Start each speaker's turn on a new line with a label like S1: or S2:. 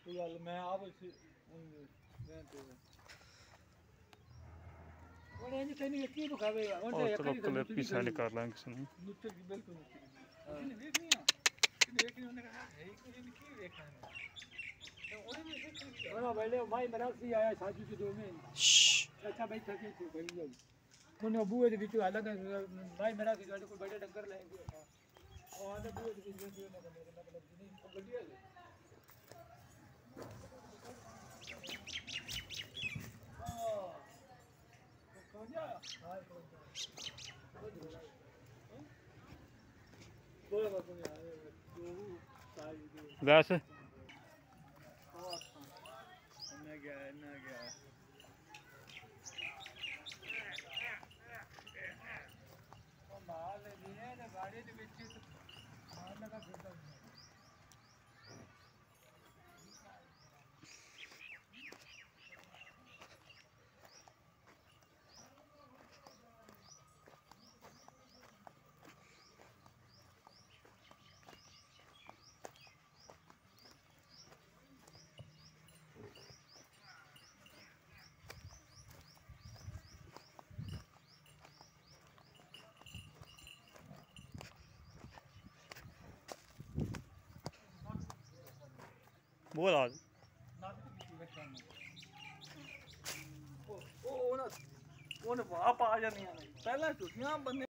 S1: यार मैं आप ਉਹਨੇ ਇੰਜ ਤੈਨੂੰ ਕੀ ਬਖਾਵੇਗਾ ਉਹਨੇ ਇੱਕ ਹੀ
S2: ਕਲਿੱਪ ਹੀ ਸੈਂਡ ਕਰ ਲਾਂਗੇ ਕਿਸੇ ਨੂੰ
S1: ਨੁੱਚਰ ਦੀ ਬਿਲਕੁਲ ਉਹਨੇ ਵੇਖਣੀ ਆ ਕਿਨੇ ਵੇਖਣੀ ਉਹਨੇ ਕਹਾ ਹੈ ਕੋਈ ਨਹੀਂ ਕੀ ਵੇਖਣਾ ਤੇ ਉਹਨੇ ਵੀ ਦੇਖੀ ਉਹਨਾਂ ਵੇਲੇ ਭਾਈ ਮੇਰਾ ਸੀ ਆਇਆ ਸਾਜੂ ਦੇ ਦੋ में ਅੱਛਾ ਬੈਠਾ ਕੇ ਤੂੰ ਬੈਠ ਜਾ ਉਹਨੇ ਬੂਏ ਦੇ ਵਿੱਚ ਹਾਲਾ ਭਾਈ ਮੇਰਾ ਸੀ ਸਾਡੇ ਕੋਲ ਬੜੇ ਡੰਗਰ ਲੈ ਕੇ ਉਹ ਆਂਦੇ ਬੂਏ ਦੇ ਵਿੱਚ ਉਹਨੇ ਮੇਰੇ ਨਾਲ ਨਹੀਂ ਗੱਡੀ ਆ
S2: बस बोल आज
S1: ਉਹਨੇ ਵਾਪ ਆ ਜਾਂਦੀਆਂ ਨੇ ਪਹਿਲਾਂ ਝੁੱਟੀਆਂ ਬੰਦੇ